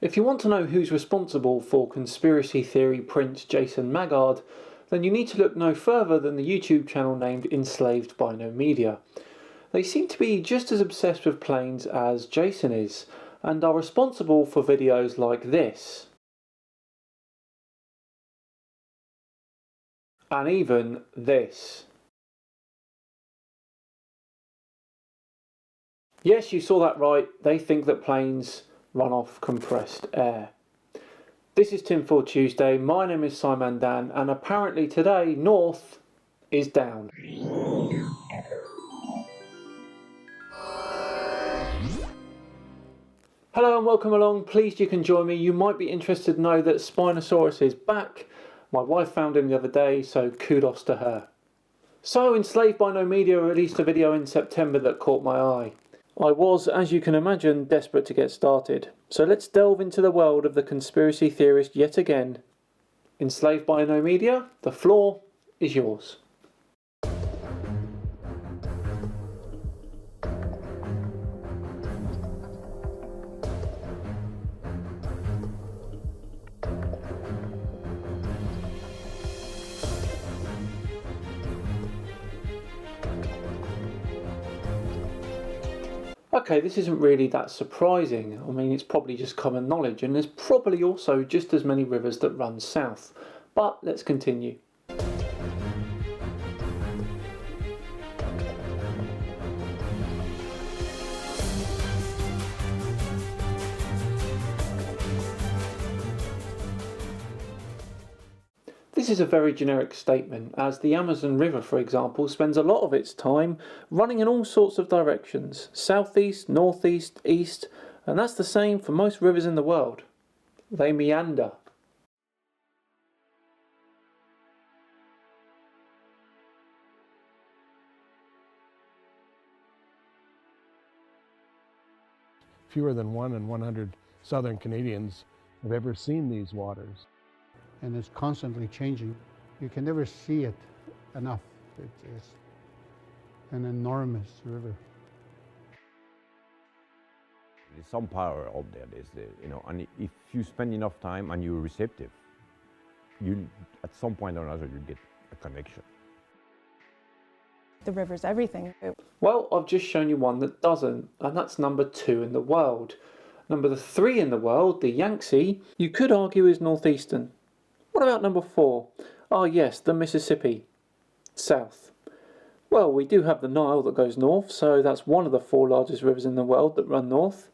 If you want to know who's responsible for conspiracy theory prince Jason Maggard, then you need to look no further than the YouTube channel named Enslaved by No Media. They seem to be just as obsessed with planes as Jason is, and are responsible for videos like this. And even this. Yes, you saw that right, they think that planes run off compressed air. This is Tinfoil Tuesday, my name is Simon Dan, and apparently today North is down. Hello and welcome along, pleased you can join me. You might be interested to know that Spinosaurus is back. My wife found him the other day, so kudos to her. So, Enslaved by No Media released a video in September that caught my eye. I was, as you can imagine, desperate to get started. So let's delve into the world of the conspiracy theorist yet again. Enslaved by No Media, the floor is yours. Okay, this isn't really that surprising. I mean, it's probably just common knowledge, and there's probably also just as many rivers that run south. But let's continue. This is a very generic statement, as the Amazon River, for example, spends a lot of its time running in all sorts of directions, southeast, northeast, east, and that's the same for most rivers in the world. They meander. Fewer than 1 in 100 southern Canadians have ever seen these waters. And it's constantly changing. You can never see it enough. It's an enormous river. There's some power out there. And if you spend enough time and you're receptive, you at some point or another you get a connection. The river's everything. Well, I've just shown you one that doesn't, and that's number 2 in the world. Number 3 in the world, the Yangtze, you could argue is northeastern. What about number 4? Ah yes, the Mississippi. South. Well, we do have the Nile that goes north, so that's one of the 4 largest rivers in the world that run north.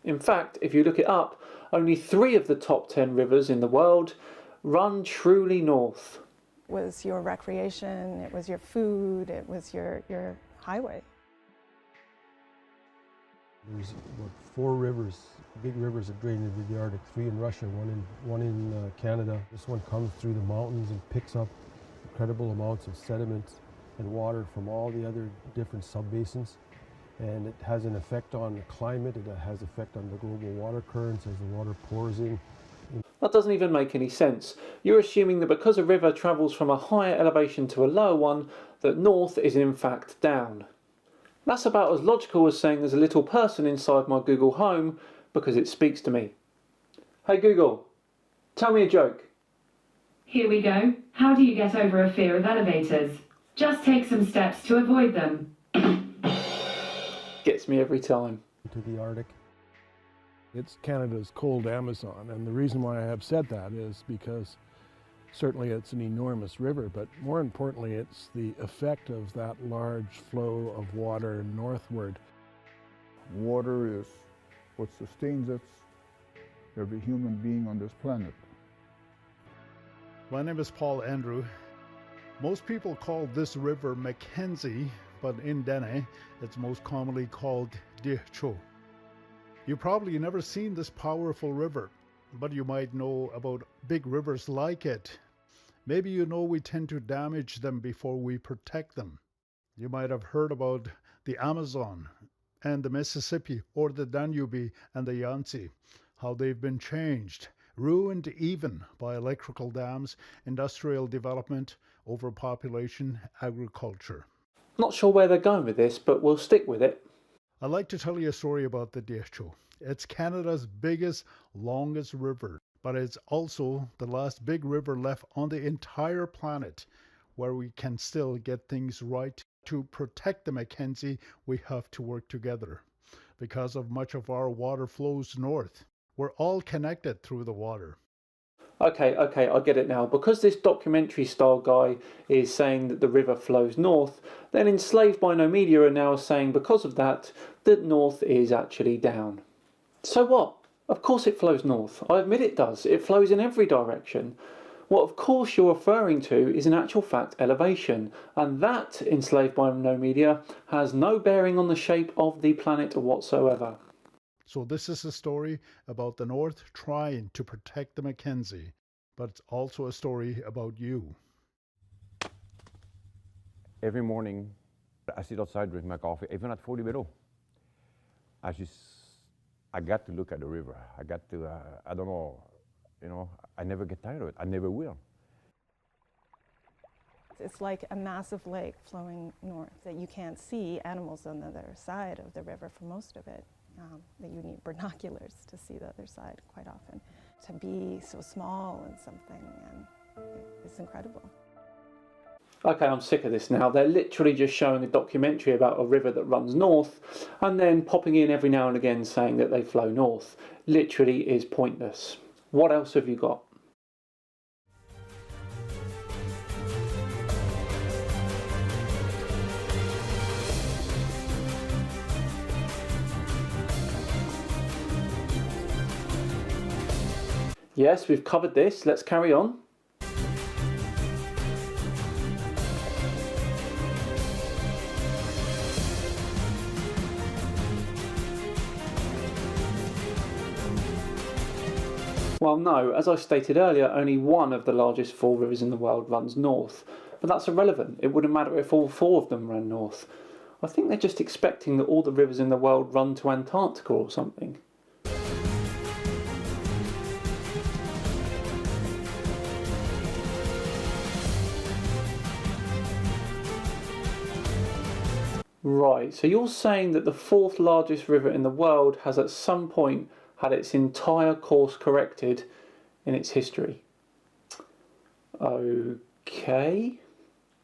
In fact, if you look it up, only 3 of the top 10 rivers in the world run truly north. It was your recreation, it was your food, it was your highway. There's about 4 rivers, big rivers that drain into the Arctic, 3 in Russia, one in Canada. This one comes through the mountains and picks up incredible amounts of sediment and water from all the other different subbasins. And it has an effect on the climate, it has effect on the global water currents as the water pours in. That doesn't even make any sense. You're assuming that because a river travels from a higher elevation to a lower one, that north is in fact down. That's about as logical as saying there's a little person inside my Google Home because it speaks to me. Hey Google, tell me a joke. Here we go. How do you get over a fear of elevators? Just take some steps to avoid them. Gets me every time. To the Arctic. It's Canada's cold Amazon, and the reason why I have said that is because certainly it's an enormous river, but more importantly it's the effect of that large flow of water northward. Water is what sustains us, every human being on this planet. My name is Paul Andrew. Most people call this river Mackenzie, but in Dene, it's most commonly called Cho. You've probably never seen this powerful river, but you might know about big rivers like it. Maybe you know we tend to damage them before we protect them. You might have heard about the Amazon and the Mississippi, or the Danube and the Yangtze, how they've been changed, ruined even by electrical dams, industrial development, overpopulation, agriculture. Not sure where they're going with this, but we'll stick with it. I'd like to tell you a story about the Decho. It's Canada's biggest, longest river, but it's also the last big river left on the entire planet where we can still get things right. To protect the Mackenzie, we have to work together. Because of much of our water flows north. We're all connected through the water. Okay, I get it now. Because this documentary style guy is saying that the river flows north, then Enslaved by No Media are now saying because of that north is actually down. So what? Of course it flows north. I admit it does. It flows in every direction. What of course you're referring to is in actual fact elevation, and that, Enslaved by No Media, has no bearing on the shape of the planet whatsoever. So this is a story about the North trying to protect the Mackenzie, but it's also a story about you. Every morning, I sit outside, drink my coffee, even at 40 below. I got to look at the river. I got to, I don't know, I never get tired of it. I never will. It's like a massive lake flowing north that you can't see animals on the other side of the river for most of it. That you need binoculars to see the other side quite often. To be so small in something, and it's incredible. Okay, I'm sick of this now. They're literally just showing a documentary about a river that runs north and then popping in every now and again saying that they flow north. Literally is pointless. What else have you got? Yes, we've covered this. Let's carry on. Well, no, as I stated earlier, only one of the largest 4 rivers in the world runs north. But that's irrelevant. It wouldn't matter if all 4 of them ran north. I think they're just expecting that all the rivers in the world run to Antarctica or something. Right, so you're saying that the 4th largest river in the world has at some point had its entire course corrected in its history. Okay.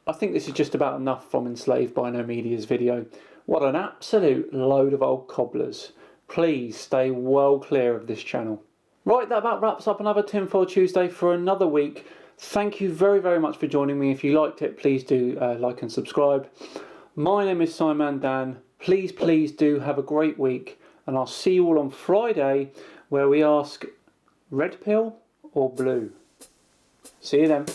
I think this is just about enough from Enslaved by No Media's video. What an absolute load of old cobblers. Please stay well clear of this channel. Right, that about wraps up another Tinfoil Tuesday for another week. Thank you very, very much for joining me. If you liked it, please do like and subscribe. My name is Simon Dan. Please do have a great week, and I'll see you all on Friday where we ask red pill or blue. See you then.